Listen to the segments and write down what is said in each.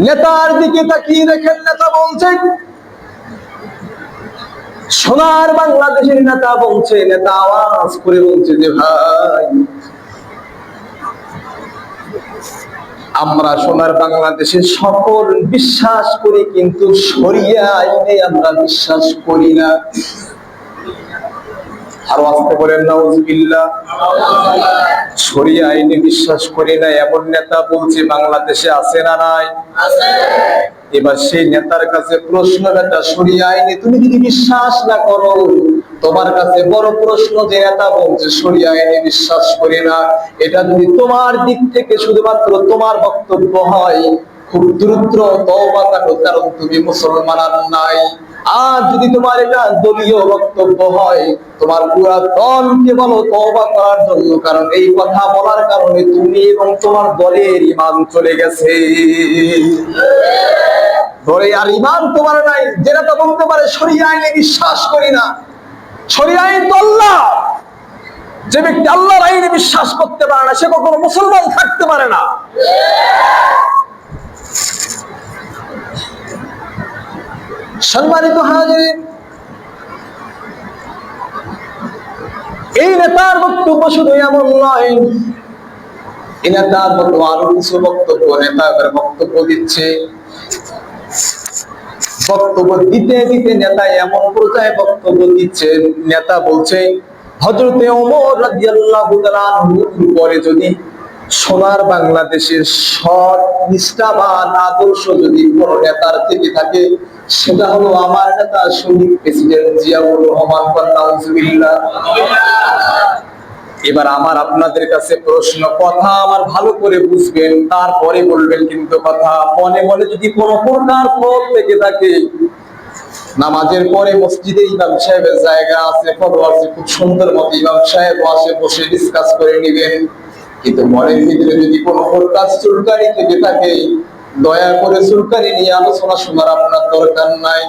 নেতার দিকে তাকিয়ে দেখেন, নেতা বলছেন, সোনার বাংলাদেশের নেতা বলছে, নেতা আওয়াজ করে বলছে যে ভাই, আমরা সোনার বাংলাদেশের সকল বিশ্বাস করি, কিন্তু শরিয়া আইনে আমরা বিশ্বাস করি না। আরো আসতে বলেন নাউজুবিল্লাহ। শরিয়া আইনে বিশ্বাস করি না এমন নেতা বলছে বাংলাদেশে আছে না নাই? এবার সেই নেতার কাছে প্রশ্ন, নেতা শরিয়া আইনে তুমি যদি বিশ্বাস না করো, তোমার কাছে বড় প্রশ্ন যে নেতা বলছে শরিয়া আইনে বিশ্বাস করি না, এটা যদি তোমার দিক থেকে শুধুমাত্র তোমার বক্তব্য হয়, খুব দ্রুত তওবা করো, কারণ তুমি মুসলমান আর নাই। আর যদি তোমার এটা দলীয় বক্তব্য হয়, তোমার পুরো দলকে বলো তওবা করার জন্য, কারণ এই কথা বলার কারণে তুমি এবং তোমার দলের ঈমান চলে গেছে। ধরে আর ঈমান তোমার নাই। যেটা তো বলতে পারে শরিয়া আইনে বিশ্বাস করি না, শরিয়া আইন তো আল্লাহ, যে ব্যক্তি আল্লাহর আইনে বিশ্বাস করতে পারে না সে কখনো মুসলমান থাকতে পারে না। সম্মানিত হাজির, এই নেতার বক্তব্য শুধু এমন নয়, এই নেতার মতো আরো কিছু বক্তব্য নেতাদের বক্তব্য দিচ্ছে। বক্তব্য দিতে দিতে নেতা এমন পর্যায়ে বক্তব্য দিচ্ছে, নেতা বলছে হযরতে ওমর রাদিয়াল্লাহু তাআলা আনহুর পরে যদি সোনার বাংলাদেশের সৎ নিষ্ঠাবান আদর্শ যদি কোন নেতার থেকে থাকে, সেটা হলো আমার নেতা শহীদ প্রেসিডেন্ট জিয়াউর রহমান। নাউজুবিল্লাহ। এবার আমার আপনাদের কাছে প্রশ্ন, কথা আমার ভালো করে বুঝবেন, তারপরে বলবেন কিন্তু কথা। মনে মনে যদি কোনো প্রকার ক্ষোভ থেকে থাকে, নামাজের পরে মসজিদে ইমাম সাহেবের জায়গা আছে, ফটো আছে, খুব সুন্দর মতো ইমাম সাহেব আসে, বসে ডিসকাস করে নিবেন। কিন্তু মনের ভিতরে যদি কোনো প্রকার চুলকানি থেকে থাকে, দয়া করে চুলকানি নিয়ে আলোচনা শোনার আপনার দরকার নাই।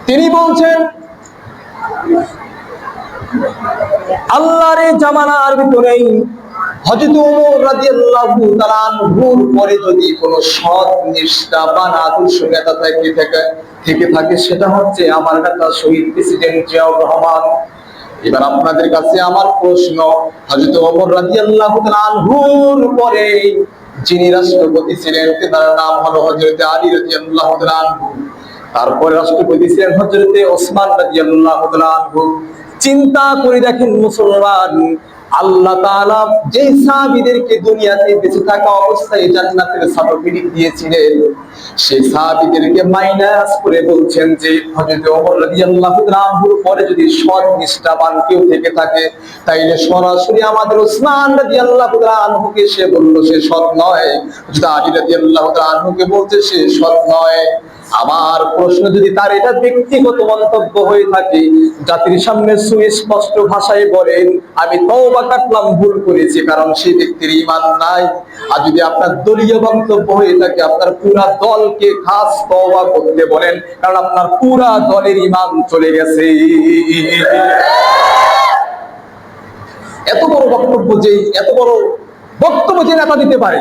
তিনি বলছেন আল্লাহর জামানার ভিতরেই হযরত ওমর রাদিয়াল্লাহু তাআলা আনহুর পরে যদি কোন সৎ নিষ্ঠাবান আদর্শ নেতা থেকে থাকে, সেটা হচ্ছে আমার নেতা শহীদ প্রেসিডেন্ট জিয়াউর রহমান। এবার আপনাদের কাছে আমার প্রশ্ন, হযরত ওমর রাদিয়াল্লাহু তাআলা আনহুর পরে যিনি রাষ্ট্রপতি ছিলেন তার নাম হলো হযরত আলী রাদিয়াল্লাহু তাআলা আনহু, তারপরে রাষ্ট্রপতি ছিলেন হযরতে ওসমান রাদিয়াল্লাহু তাআলা আনহু। চিন্তা করে দেখেন মুসলমান, আল্লাহ তাআলা যে সাহাবীদেরকে দুনিয়াতে বেঁচে থাকা অবস্থায় জান্নাতের সার্টিফিকেট দিয়েছিলেন, সেই সাহাবীদেরকে মাইনাস করে বলছেন যে হযরত ওমর রাদিয়াল্লাহু তাআলা আনহুর পরে যদি সৎ নিষ্ঠাবান কেউ থেকে থাকে, তাইলে সরাসরি আমাদের ওসমান রাদিয়াল্লাহু তাআলা আনহুকে সে বললো সে সৎ নয়, হযরত আলী রাদিয়াল্লাহু তাআলা আনহুকে বলছে সে সৎ নয়। আমার প্রশ্ন, যদি তার এটা ব্যক্তিগত মন্তব্য হয়ে থাকে, জাতির সামনে সুস্পষ্ট ভাষায় বলেন আমি তওবা করলাম, ভুল করেছি, কারণ সেই ব্যক্তির ঈমান নাই। আর যদি আপনার দলীয় বক্তব্য হয়ে থাকে, আপনার পুরা দলকে খাস তওবা করতে বলেন, কারণ আপনার পুরা দলের ঈমান চলে গেছে। এত বড় বক্তব্য যে নেতা দিতে পারে,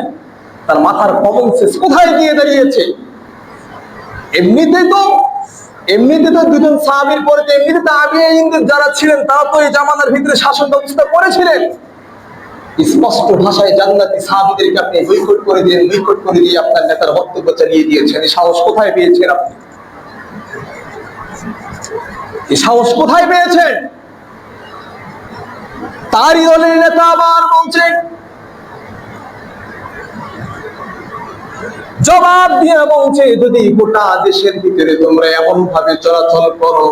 তার মাথার কমন সেন্স কোথায় গিয়ে দাঁড়িয়েছে? এমনিতে তো দুজন সাহাবীর পরে এমনিতে তাবেঈনদের যারা ছিলেন তারা তো এই জামানার ভিতরে শাসন ব্যবস্থা করেছিলেন। স্পষ্ট ভাষায় জান্নাতি সাহাবীদেরকে আপনি বয়কট করে দিয়ে আপনার নেতার বক্তব্য চালিয়ে দিয়েছেন। এই সাহস কোথায় পেয়েছেন আপনি? এই সাহস কোথায় পেয়েছেন? তারই দলের নেতা আবার বলছেন, জবাব দিয়ে বলছে যদি গোটা দেশের ভিতরে তোমরা এমন ভাবে চলাচল করো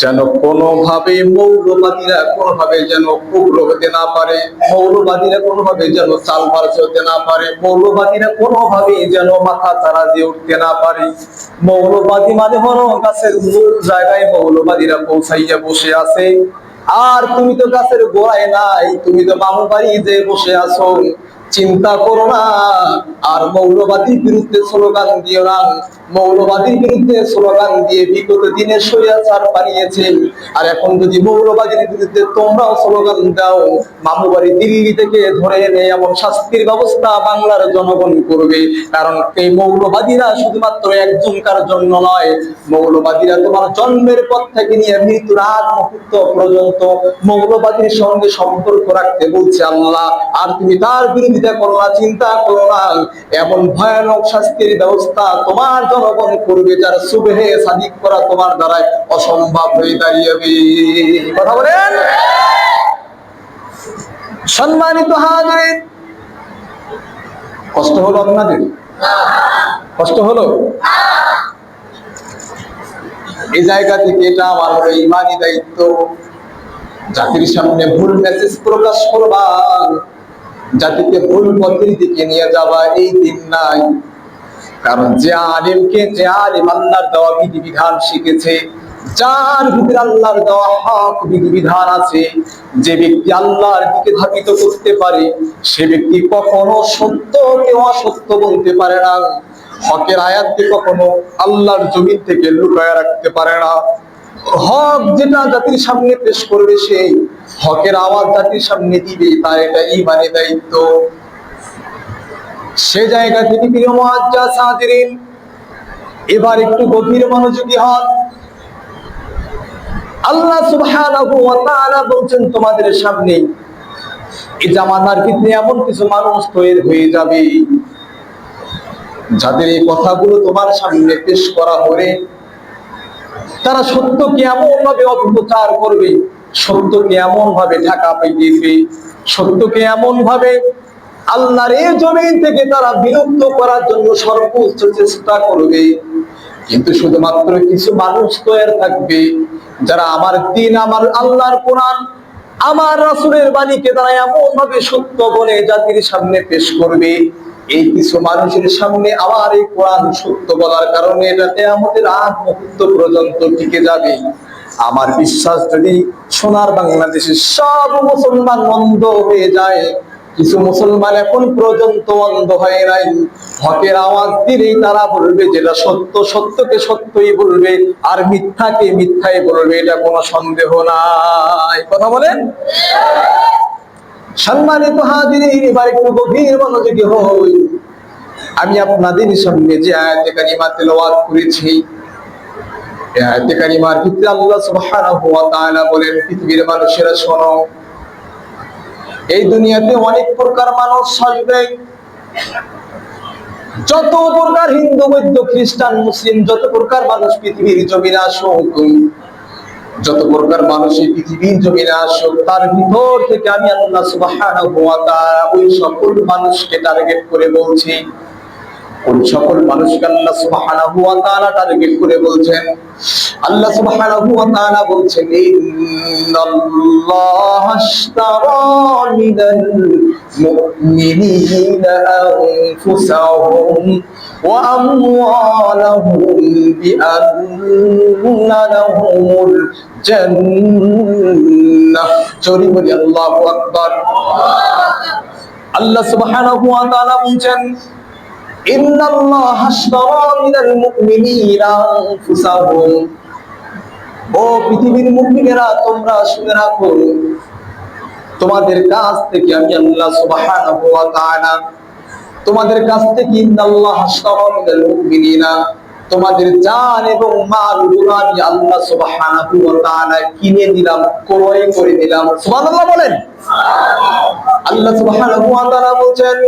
যেন কোনোভাবে মৌলবাদীরা কোনোভাবে যেন উগ্র হতে না পারে, মৌলবাদীরা কোনোভাবে যেন চালবাজ হতে না পারে, মৌলবাদীরা কোনোভাবে যেন মাথা চারা দিয়ে উঠতে না পারে। মৌলবাদী মানে হলো গাছের মূল জায়গায় মৌলবাদীরা পৌঁছাইয়া বসে আছে, আর তুমি তো গাছের গোড়ায় নাই, তুমি তো মামু বাড়ি যে বসে আছো। চিন্তা করো না। আর মৌলবাদীর বিরুদ্ধে স্লোগান দিও না। মৌলবাদীর বিরুদ্ধে স্লোগান দিয়ে বিগত দিনে স্বৈরাচার বানিয়েছে, আর এখন যদি মৌলবাদীর বিরুদ্ধে তোমরাও স্লোগান দাও, মামু বাড়ি দিল্লি থেকে ধরে এনে এমন শাস্তির ব্যবস্থা বাংলার জনগণ করবে। কারণ এই মৌলবাদীরা শুধুমাত্র একজনকার জন্য নয়, মৌলবাদীরা তোমার জন্মের পর থেকে নিয়ে মৃত্যুর আগ মুহূর্ত পর্যন্ত মৌলবাদীর সঙ্গে সম্পর্ক রাখতে বলছে আল্লাহ। আর তুমি তার বিরোধিতা করো না, চিন্তা করো না, এমন ভয়ানক শাস্তির ব্যবস্থা তোমার জনগণ করবে যার সুবহে সাদিক করা তোমার দ্বারাই অসম্ভব হয়ে দাঁড়িয়েবে। কথা বলেন। সম্মানিত হাজির, কষ্ট হলো আপনাদের? কষ্ট হলো? এই জায়গা থেকে এটা আমার হলো ইমানি দায়িত্ব, জাতির সামনে ভুল মেসেজ প্রকাশ করবা, জাতিকে ভুল পথের দিকে নিয়ে যাবা, এই দিন নাই। কারণ যে আলিম আল্লাহর দেওয়া বিধিবিধান শিখেছে, যার ভিতরে আল্লাহর দেওয়া হক বিধিবিধান আছে, যে ব্যক্তি আল্লাহর দিকে ধাবিত করতে পারে, সে ব্যক্তি কখনো সত্যকে অসত্য বলতে পারে না, হকের আয়াতকে কখনো আল্লাহর জমিন থেকে লুকায় রাখতে পারে না। হক যেটা জাতির সামনে পেশ করবে, সেই হকের আওয়াজ জাতির সামনে দিবে, তার এটা ইমানি দায়িত্ব। সে জায়গা থেকে প্রিয় মুআজ্জাজ হাজিরিন, এবার একটু গভীর মনোযোগী হন। আল্লাহ সুবহানাহু ওয়া তাআলা বলছেন তোমাদের সামনে এই জামানার ভিতরে এমন কিছু মানুষ তৈরি হয়ে যাবে, যাদের এই কথাগুলো তোমার সামনে পেশ করা হবে, তারা সত্যকে এমন ভাবে অপপ্রচার করবে, সত্যকে এমন ভাবে ঢাকা পাইয়ে দিবে, সত্যকে এমন ভাবে আল্লাহর এই জমিন থেকে তারা বিলুপ্ত করার জন্য সর্বোচ্চ চেষ্টা করবে। কিন্তু শুধুমাত্র কিছু মানুষ তৈরি থাকবে, যারা আমার দ্বীন, আমার আল্লাহর কোরআন, আমার রাসূলের বাণীকে তারা এমন ভাবে সত্য বলে জাতির সামনে পেশ করবে। এই কিছু মানুষের সামনে আমার এই কোরআন সত্য বলার কারণে এটা কিয়ামতের আগ মুহূর্ত পর্যন্ত টিকে যাবে। আমার বিশ্বাস, যদি সোনার বাংলাদেশের সব মুসলমান অন্ধ হয়ে যায়, কিছু মুসলমান এখন পর্যন্ত অন্ধ হয়ে নাই, হকের আওয়াজ দিলেই তারা বলবে যেটা সত্য, সত্যকে সত্যই বলবে, আর মিথ্যাকে মিথ্যাই বলবে, এটা কোনো সন্দেহ নাই। কথা বলেন। সম্মানিত হাজিরিন, এবার একটু গভীর মনোযোগী হই। আমি আপনাদের সামনে যে আয়াতে কারিমা তেলাওয়াত করেছি, এই আয়াতে কারিমার ভিতরে আল্লাহ সুবহানাহু ওয়া তাআলা বলেন, পৃথিবীর মানুষেরা শোনো, এই দুনিয়াতে অনেক প্রকার মানুষ আসবে, যত প্রকার হিন্দু, বৌদ্ধ, খ্রিস্টান, মুসলিম, যত প্রকার মানুষ পৃথিবীর জমিনে আসুক, যত প্রকার মানুষ এই পৃথিবীর জমিনে আসুক, তার ভিতর থেকে আমি আল্লাহ সুবহানাহু ওয়া তাআলা ওই সকল মানুষকে টার্গেট করে বলছি। কোন সকল মানুষকে আল্লাহ সুবহানাহু ওয়া তাআলা টার্গেট করে বলছেন? আল্লাহ সুবহানাহু ওয়া তাআলা বলছেন, ইন্নাল্লাহা আশতারা মিনাল মুমিনিনা আনফুসাহুম ওয়া আমওয়ালাহুম বিআন্না লাহুমুল জান্নাহ। জোরে বলি আল্লাহু আকবার। আল্লাহ সুবহানাহু ওয়া তাআলা বলছেন, ইন্নাল্লাহা আশতারা মিনাল মুমিনিনা আনফুসাহুম, ও পৃথিবীর মুমিনেরা তোমরা শুনে রাখো, তোমাদের কাছ থেকে আমি আল্লাহ সুবহানাহু ওয়া তাআলা তোমাদের কাছ থেকে ইন্নাল্লাহা আশতারা মিনাল মুমিনিনা, তোমাদের জান এবং মালগুলো আমি আল্লাহ সুবহানাহু ওয়া তাআলা কিনে দিলাম, ক্রয় করে দিলাম। সুবহানাল্লাহ বলেন। আল্লাহ সুবহানাহু ওয়া তাআলা বলছেন,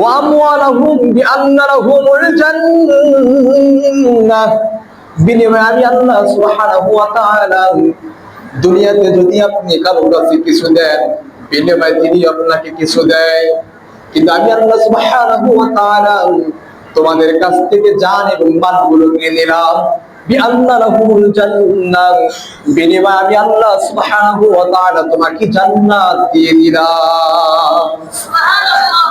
ওয়া আমওয়ালাহুম বিআন্না লাহুমুল জান্নাহ, বিনিময়ে আমি আল্লাহ সুবহানাহু ওয়া তাআলা দুনিয়াতে যদি আপনি কারো কাছে কিছু দেন, বিনিময়ে তিনি আপনাকে কিছু দেয়, কিন্তু আমি আল্লাহ সুবহানাহু ওয়া তাআলা তোমাদের কাছ থেকে জান এবং মালগুলো নিয়ে নিলাম, বিআন্না লাহুমুল জান্নাহ, বিনিময়ে আমি আল্লাহ সুবহানাহু ওয়া তাআলা তোমাকে জান্নাত দিয়ে দিলাম। সুবহানাল্লাহ।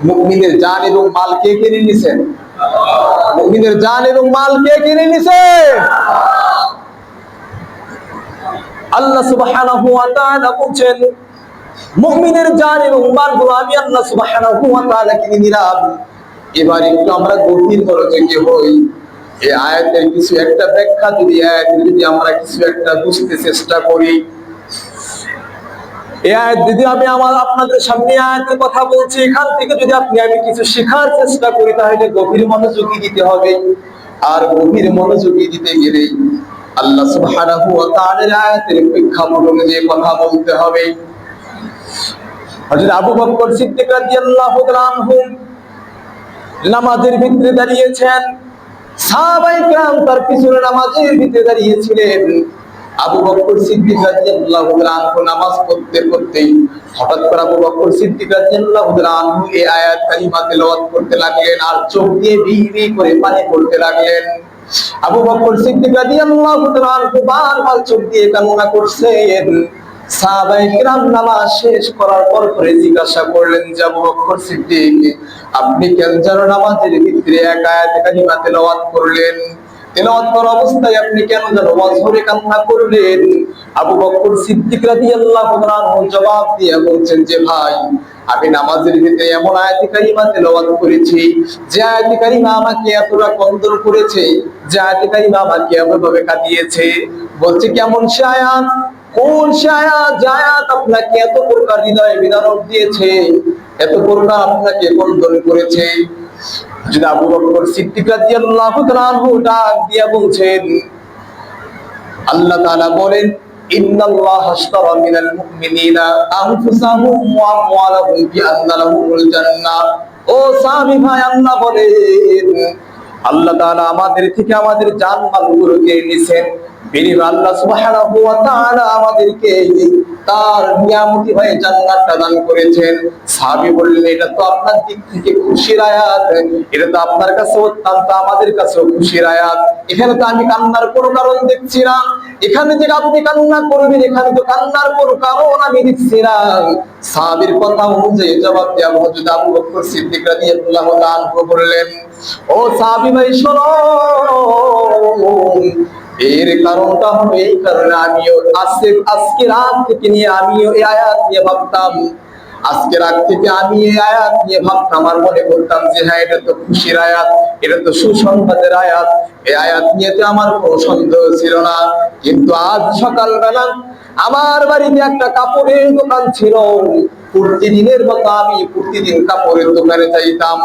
মুমিনের জান এবং মাল কে কিনে নিছেন? মুমিনের জান এবং মাল কে কিনে নিছেন? আল্লাহ সুবহানাহু ওয়া তাআলা বলেন, মুমিনের জান এবং মালগুলো আমি আল্লাহ সুবহানাহু ওয়া তাআলা কিনে নিলাম। এবার একটু আমরা গভীর মনোযোগী হই। এই আয়াতের কিছু একটা ব্যাখ্যা যদি আমরা কিছু একটা বুঝতে চেষ্টা করি। এই আয়াত যদি আমি আপনাদের সামনে আয়াতের কথা বলছি, এখান থেকে যদি আমি কিছু শেখার চেষ্টা করি, তাহলে গভীর মনোযোগী দিতে হবে। আর গভীর মনোযোগী দিতে গেলে আল্লাহ সুবহানাহু ওয়া তাআলার আয়াতের প্রেক্ষাপট অনুযায়ী কথা বলতে হবে। হযরত আবু বকর সিদ্দিক রাদিয়াল্লাহু তাআলা আনহু নামাজের ভিতরে দাঁড়িয়েছেন, সাহাবায়ে কেরাম তার পিছনে নামাজের ভিতরে দাঁড়িয়েছিলেন। আবু বকর সিদ্দিক রাদিয়াল্লাহু তাআলা আনহু নামাজ পড়তে পড়তে হঠাৎ করে আবু বকর সিদ্দিক রাদিয়াল্লাহু তাআলা আনহু এই আয়াত কারিমা তেলাওয়াত করতে লাগলেন, আর চোখ দিয়ে বিড়ি করে পানি পড়তে লাগলেন। আবু বকর সিদ্দিক রাদিয়াল্লাহু তাআলা আনহু বারবার চোখ দিয়ে কান্না করছেন। সাহাবায়ে কিরাম নামাজ শেষ করার পর জিজ্ঞাসা করলেন যে আবু বকর সিদ্দিক, আপনি কেন যেন নামাজের ভিতরে এক আয়াত কারিমা তেলাওয়াত করলেন? তেলাওয়াত করা অবস্থায় আপনি কেন যেন অঝরে কান্না করলেন? আবু বকর সিদ্দিক রাদিয়াল্লাহু তাআলা জবাব দিয়ে বলছেন যে ভাই, আমি নামাজের ভিতরে এমন আয়াত কারিমা তেলাওয়াত করেছি যে আয়াত কারিমা আমাকে এতটা কন্দর করেছে, যে আয়াত কারিমা আমাকে এমনভাবে কাঁদিয়েছে। বলছে কেমন সে আয়াত? কোন সে আয়াত যে আয়াত আপনাকে এত প্রকার হৃদয়ে বিদারক দিয়েছে, এত প্রকার আপনাকে কন্দন করেছে? যদি আবু বকর সিদ্দিক রাদিয়াল্লাহু তাআলা আনহু ডাক দিয়ে বলছেন, আল্লাহ তাআলা বলেন ইন্নাল্লাহা আশতারা মিনাল মুমিনিনা আনফুসাহুম ওয়া আমওয়ালাহুম বিআন্না লাহুমুল জান্নাহ। ও সাহাবী ভাই, আল্লাহ বলেন আল্লাহ তাআলা আমাদের থেকে আমাদের জান মালগুলোকে নিছেন, বিনিময়ে আল্লাহ সুবহানাহু ওয়া তাআলা আমাদেরকে তার নিয়ামতি হয়ে জান্নাতটা দান করেছেন। সাহাবী বললেন এটা তো আপনার দিক থেকে খুশির আয়াত, এটা তো আপনার কাছে অত্যন্ত আমাদের কাছেও খুশির আয়াত। এখানে তো আমি কান্নার কোনো কারণ দেখছি না, এখানে যে আপনি কান্না করবেন এখানে তো কান্নার কোনো কারণ আমি দেখছি না। সাহাবীর কথা অনুযায়ী জবাব দেয়া হযরত আবু বকর সিদ্দিক রাদিয়াল্লাহু তাআলা আনহু বললেন, ও সাহাবী ভাই শোনো, এর কারণটা হলো এই কারণে আমিও আজকে রাত থেকে নিয়ে আমিও এই আয়াত নিয়ে ভাবতাম। আজকে রাত থেকে আমি এই আয়াত নিয়ে ভাবতাম আর মনে করতাম যে হ্যাঁ এটা তো খুশির আয়াত, এটা তো সুসংবাদের আয়াত, এই আয়াত নিয়ে তো আমার কোনো সন্দেহ ছিল না। কিন্তু আজ সকালবেলা আমার বাড়িতে একটা কাপড়ের দোকান ছিল। প্রতিদিনের মতো আমি প্রতিদিন কাপড়ের দোকানে যাইতাম।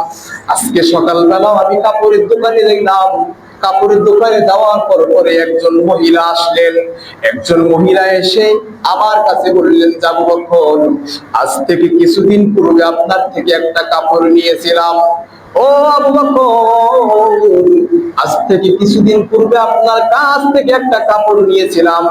আজকে সকালবেলাও আমি কাপড়ের দোকানে যাইলাম। কাপড়ের দোকানে যাওয়ার পরে একজন মহিলা আসলেন। একজন মহিলা এসে আমার কাছে বললেন, আবু বকর, আজ থেকে কিছুদিন পূর্বে আপনার থেকে একটা কাপড় নিয়েছিলাম। ও আবু বকর, আজ থেকে কিছুদিন পূর্বে আপনার কাছ থেকে একটা কাপড় নিয়েছিলাম।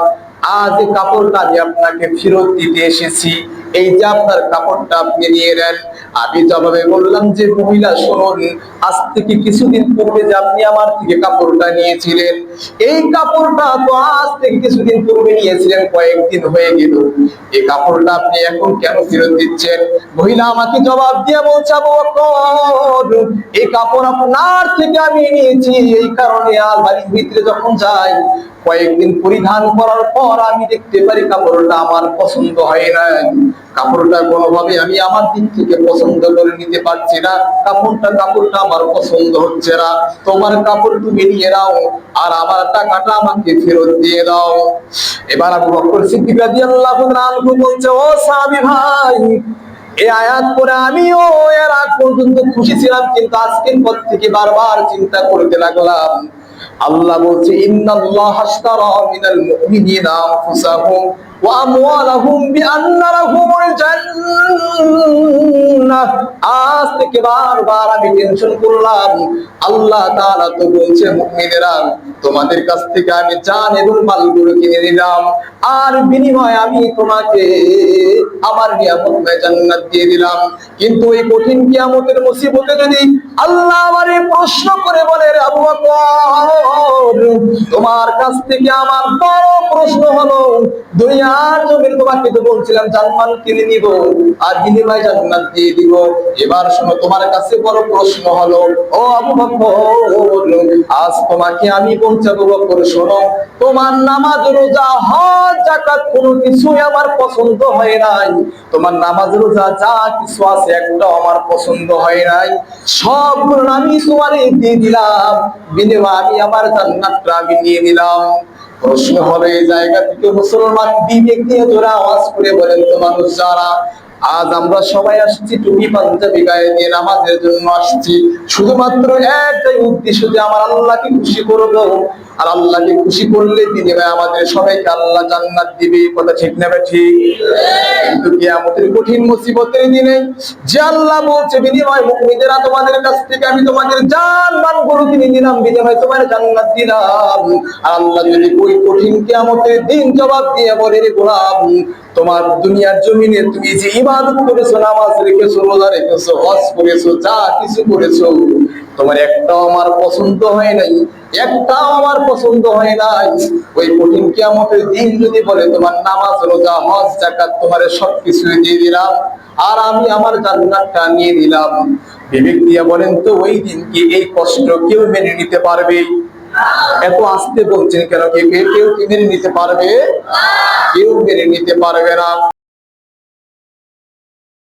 আজ এই কাপড়টা আমি আপনাকে ফেরত দিতে এসেছি। এই যে আপনার কাপড়টা আপনি নিয়ে নেন। আমি জবাবে বললাম যে মহিলা শুনুন, আজ থেকে কিছুদিন পূর্বে যে আপনি আমার থেকে কাপড়টা নিয়েছিলেন, এই কাপড়টা তো আজ থেকে কিছুদিন পূর্বে নিয়েছিলেন, কয়েকদিন হয়ে গেল, এই কাপড়টা আপনি এখন কেন ফেরত দিচ্ছেন? মহিলা আমাকে জবাব দিয়ে বলছে, আবু বকর, এই কাপড় আপনার থেকে আমি নিয়েছি, এই কারণে আলমারির ভিতরে যখন যাই কয়েকদিন পরিধান করার পর আমি দেখতে পারি কাপড়টা আমার পছন্দ হয় না। কাপড়টা কোনোভাবে আমি আমার দিক থেকে পছন্দ করে নিতে পারছি না। কাপড়টা আমার পছন্দ হচ্ছে না। তোমার কাপড় তুমি নিয়ে নাও আর আমার টাকাটা আমাকে ফেরত দিয়ে দাও। এবার আবু বকর সিদ্দিক রাদিয়াল্লাহু তাআলা আনহু বলছে, ও সাহাবী ভাই, এই আয়াত পড়ে আমিও এর আগ পর্যন্ত খুশি ছিলাম, কিন্তু আজকের পর থেকে বারবার চিন্তা করতে লাগলাম। আল্লাহ বলছে ইন্নাল্লাহা আশতারা মিনাল মুমিনিনা আনফুসাহুম ওয়া আমওয়ালাহুম বিআন্না লাহুমুল জান্নাহ। আজ থেকে বারবার আমি টেনশন করলাম। আল্লাহ তাআলা তো বলছে মুমিনেরা, তোমাদের কাছ থেকে আমি জান এবং মালগুলো কিনে নিলাম, আর বিনিময়ে আমি তোমাকে আমার নিয়ামতে জান্নাত দিয়ে দিলাম। কিন্তু এই কঠিন কিয়ামতের মুসিবতে যদি আল্লাহ আমারে প্রশ্ন করে বলে, আবু বকর, তোমার কাছ থেকে আমার বড় প্রশ্ন হলো, দুনিয়া দুনিয়ার জমির তোমাকে তো বলছিলাম জান্নাত কিনে নিব আর বিনিময়ে জান্নাত দিয়ে দিব। এবার শোনো, তোমার কাছে বড় প্রশ্ন হলো, ও আবু বকর, আজ তোমাকে আমি বলছি আবু বকর, শোনো, তোমার নামাজ রোজা হজ যাকাত কোনো কিছুই আমার পছন্দ হয় নাই। তোমার নামাজ রোজা যা কিছু আছে একটাও আমার পছন্দ হয় নাই। সবগুলো আমি তোমারে দিয়ে দিলাম, বিনিময়ে আমি আমার জান্নাতটা আমি নিয়ে নিলাম। প্রশ্ন হলো, এই জায়গা থেকে মুসলমান বিবেক দিয়ে জোরে আওয়াজ করে বলেন তো মানুষ যারা, আজ আমরা সবাই আসছি টুপি পাঞ্জাবি গায়ে দিয়ে নামাজের জন্য আসছি, শুধুমাত্র একটাই উদ্দেশ্য যে আমার আল্লাহকে খুশি করবো। আর আল্লাহকে খুশি করলে বিনিময়ে আমাদের সবাইকে আল্লাহ জান্নাত দিবে। কথা ঠিক না ঠিক? কিন্তু কিয়ামতের কঠিন মুসিবতের দিনে যে আল্লাহ বলছে বিনিময় মুমিনেরা তোমাদের কাছ থেকে আমি তোমাদের জান মান গরু কিনে নিলাম, বিনিময়ে তোমার জান্নাত দিলাম। আর আল্লাহ যদি ওই কঠিন কিয়ামতের দিন জবাব দিয়ে বলে, রে গোলাম, তোমার দুনিয়ার জমিনে তুমি যে ইবাদত করেছো, নামাজ রেখেছো, রোজা রেখেছো, হজ করেছো, যা কিছু করেছো, তোমার একটাও আমার পছন্দ হয় নাই, একটাও আমার পছন্দ হয় নাই। ওই কঠিন কিয়ামতের দিন যদি বলে তোমার নামাজ রোজা হজ যাকাত তোমার সবকিছু দিয়ে দিলাম আর আমি আমার জান্নাতটা নিয়ে দিলাম, বিবেক দিয়ে বলেন তো ওই দিন কি এই কষ্ট কেউ মেনে নিতে পারবে? এত আস্তে বলছেন কেন? কেউ কি মেনে নিতে পারবে? কেউ মেনে নিতে পারবে না।